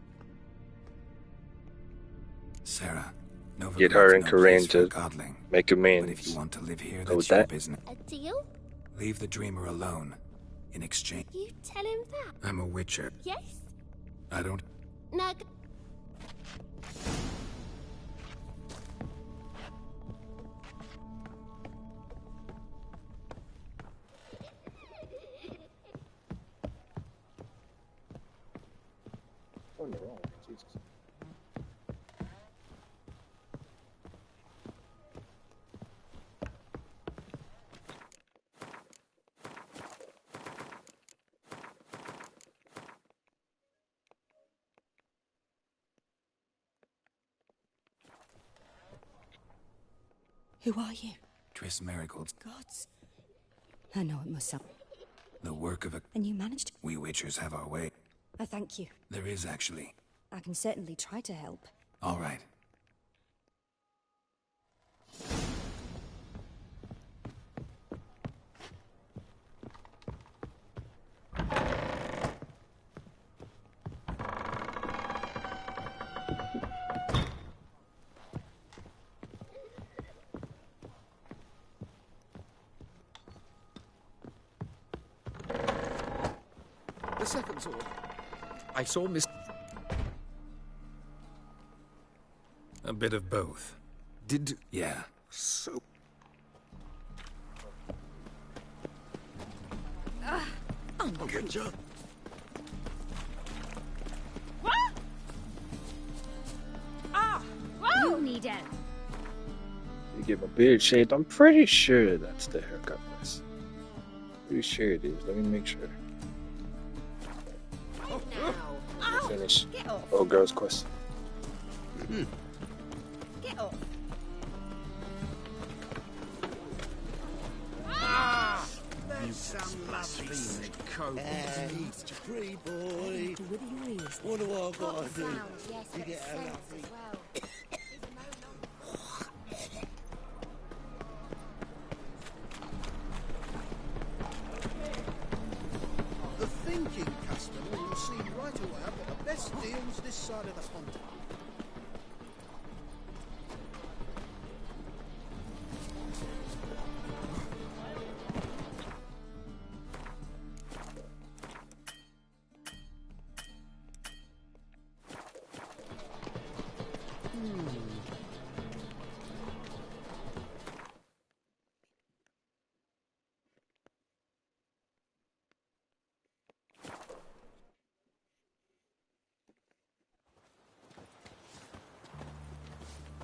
Sarah, Novigrad Get her and no Korean place for a to godling. make amends. But if you want to live here, Go that's with your that. business. A deal? Leave the dreamer alone. In exchange, You tell him that? I'm a witcher. Yes? I don't... Now... Oh, no, Jesus. Who are you? Triss Marigold's Gods. I know it must sound. the work of a... And you managed? We witchers have our way. I thank you. There is actually. I can certainly try to help. All right. The second sword. I saw Miss... A bit of both. Did... Yeah. So... A witcher? You need it. You get my beard shaved. I'm pretty sure that's the haircut place. Pretty sure it is. Let me make sure. Finish. Get off. Oh, girl's quest. Get off. That's some lovely coat. He's a pretty boy. What do I gotta do? Yes, to get a lovely... The thinking customer will see right away I've got the best deals this side of the pond.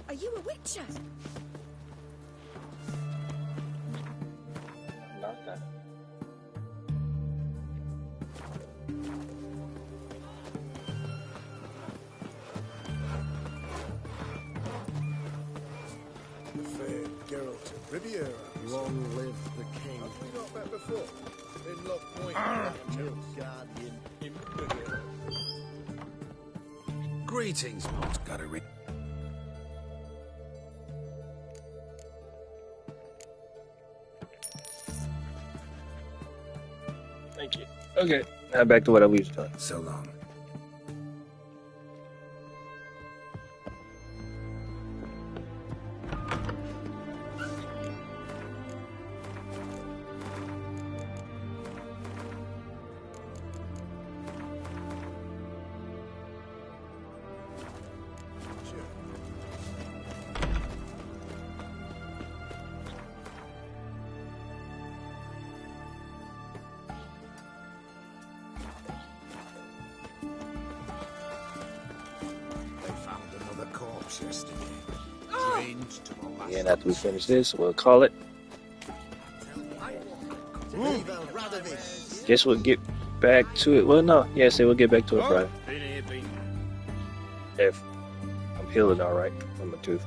Are you a witcher? Not that. The fair Geralt of Riviera. Long live the king. Have we not met before? In Lock Point, Guardian Imperial. Greetings, most gotta read. Thank you. Okay, now back to what I was doing. So long. And after we finish this, we'll call it. Guess we'll get back to it. Well, no. Yeah, say we'll get back to it Friday. If I'm healing all right from my tooth.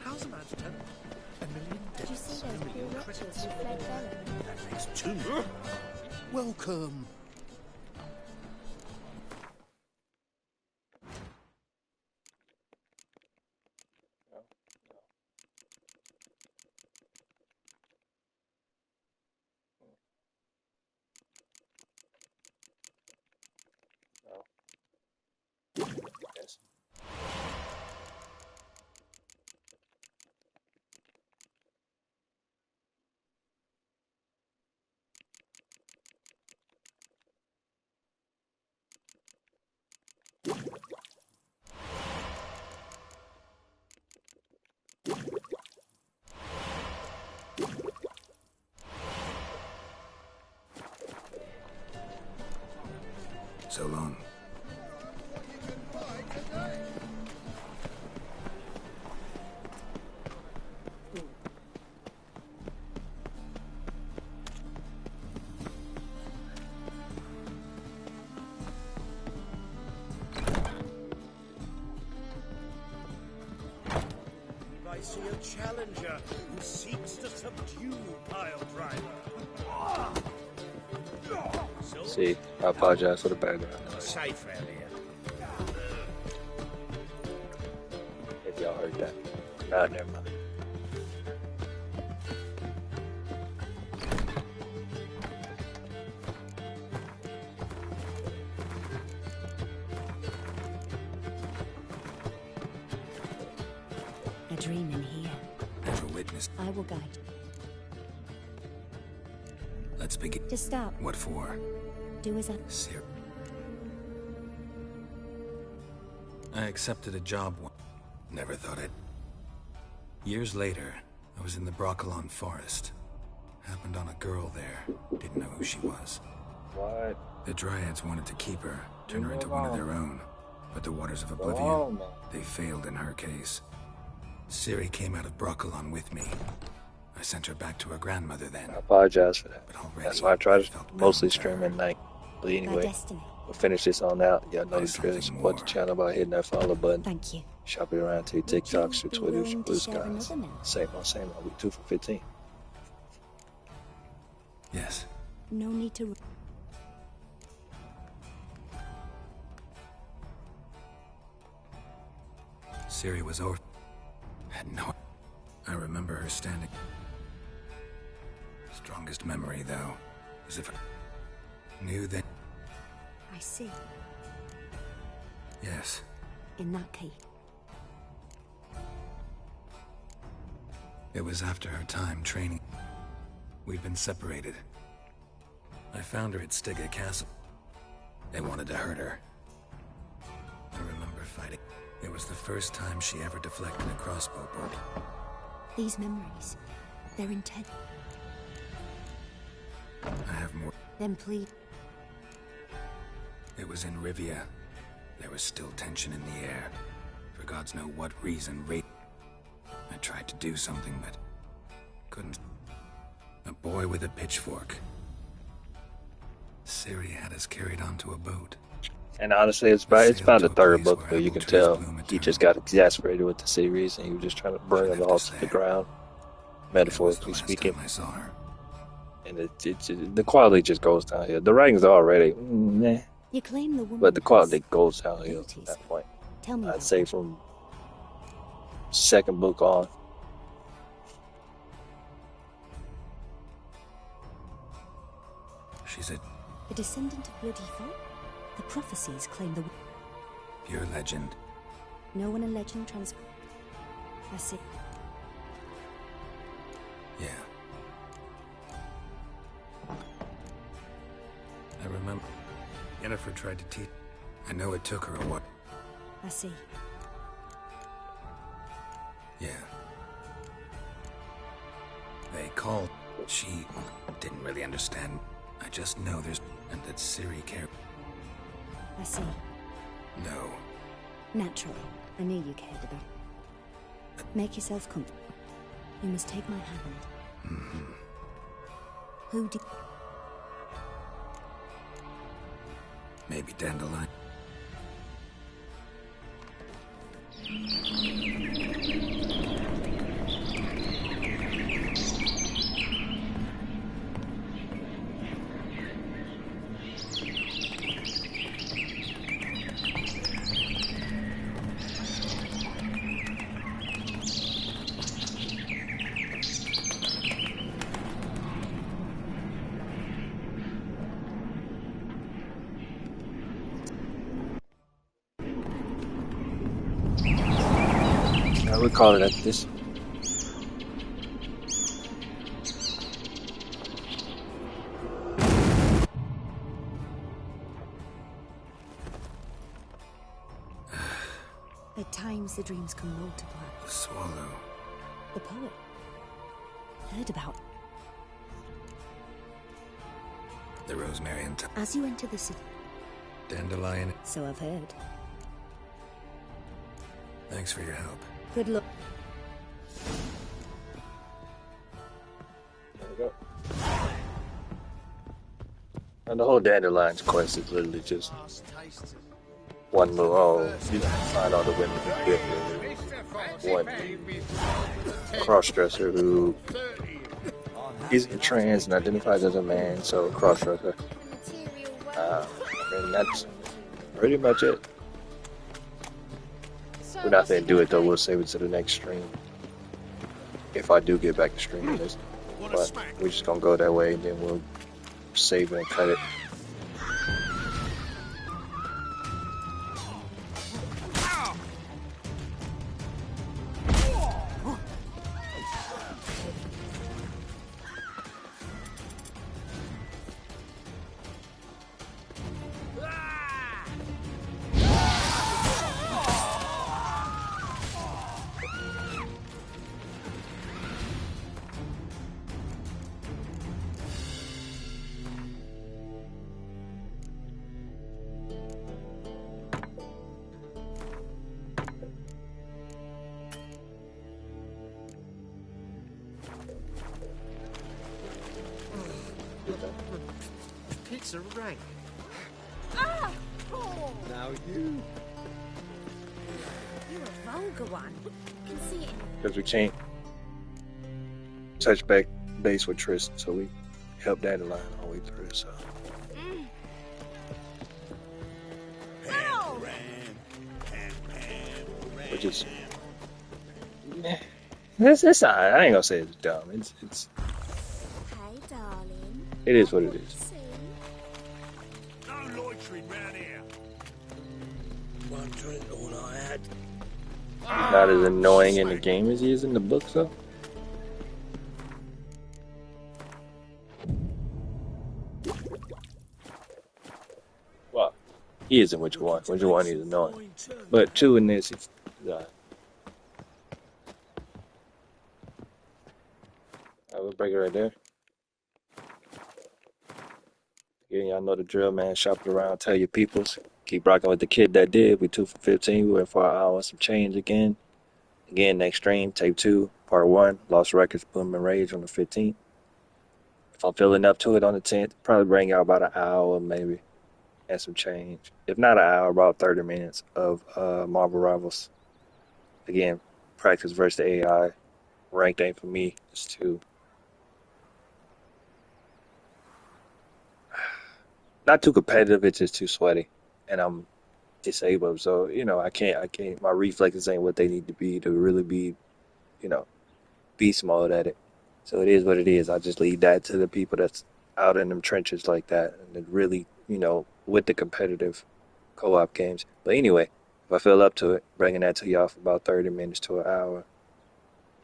How's a man to tell? A million Did you see those poor wretches who fled Velen? That makes two. Welcome. Yes. So long. I see a challenger who seeks to subdue Piledriver. See, I apologize for the background. Safe around here. If y'all heard that. Nah, never mind. I will guide you. Let's begin. Just stop. What for? Do as I... Sir. I accepted a job never thought I'd... Years later, I was in the Broccolon forest. Happened on a girl there. Didn't know who she was. What? The Dryads wanted to keep her, turn her into one of their own. But the Waters of Oblivion, they failed in her case. Ciri came out of Broccolon with me. I sent her back to her grandmother then. I apologize for that. That's why I try to mostly stream at night. But anyway, we'll finish this on out. Y'all know the drill. Support the channel by hitting that follow button. Thank you. Shop it around to your TikToks, your Twitters, your Blue Skies. Same on. We 2 for 15. Yes. No need to... Ciri was over. Had no... I remember her standing. Strongest memory, though, as if I knew that... I see. Yes. In that case. It was after her time training. We'd been separated. I found her at Stiga Castle. They wanted to hurt her. I remember fighting. It was the first time she ever deflected a crossbow bolt. These memories, they're intent. I have more. Then please. It was in Rivia. There was still tension in the air. For gods know what reason, I tried to do something, but couldn't. A boy with a pitchfork. Ciri had us carried onto a boat. And honestly, it's about the third book, but you can tell he just got exasperated with the series, and he was just trying to bring it all to the ground, metaphorically speaking. And the quality just goes downhill. The writing's already meh, You claim the woman, but the quality goes downhill from that point. Tell me I'd say from second book on. She's a descendant of bloody folk? The prophecies claim the... Pure legend. No one in legend I see. Yeah. I remember Yennefer tried to teach. I know it took her a while. I see. Yeah. They called. She didn't really understand. I just know there's... and that Ciri cared. I see. No. Naturally. I knew you cared about it. Make yourself comfortable. You must take my hand. Mm-hmm. Who did... Maybe Dandelion. We call it at this. At times the dreams can multiply. The swallow. The poet. Heard about. The rosemary and... As you enter the city. Dandelion. So I've heard. Thanks for your help. Good luck. There we go. And the whole Dandelion's quest is literally just one little, you know, find all the women who get there. One cross-dresser who isn't trans and identifies as a man, so cross-dresser. And that's pretty much it. We're not going to do it though, we'll save it to the next stream. If I do get back to streaming this. But we're just going to go that way and then we'll save it and cut it. Pizza rank. Ah! Oh! Now you. You're a vulgar one. I can see it in Because we can't touch back base with Triss, so we helped Dandelion all the way through. So Ow! which is it's alright. I ain't gonna say it's dumb. It's Hey, darling. it is what it is. No loitering round here. One drink all I had. Not as annoying in the game as he is in the book, though. Well, he isn't which one. Which one is annoying. But two in this, he's I will break it right there. Again, y'all know the drill, man. Shop it around, tell your peoples. Keep rocking with the kid that did. We 2 for 15. We went for an hour and some change again. Again, next stream, tape 2, part 1. Lost Records, Boom and Rage on the 15th. If I'm feeling up to it on the 10th, probably bring y'all about an hour maybe and some change. If not an hour, about 30 minutes of Marvel Rivals. Again, practice versus the AI. Ranked ain't for me. It's 2. Not too competitive, it's just too sweaty. And I'm disabled, so I can't my reflexes ain't what they need to be to really be, beast mode at it. So it is what it is. I just leave that to the people that's out in them trenches like that and that really, with the competitive co-op games. But anyway, if I feel up to it, bringing that to y'all for about 30 minutes to an hour.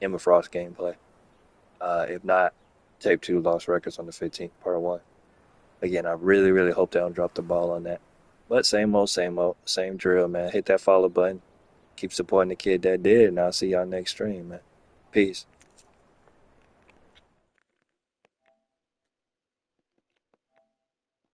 Emma Frost gameplay. If not, tape 2 Lost Records on the 15th, part 1. Again, I really, really hope they don't drop the ball on that. But same old, same drill, man. Hit that follow button. Keep supporting the kid that did, and I'll see y'all next stream, man. Peace.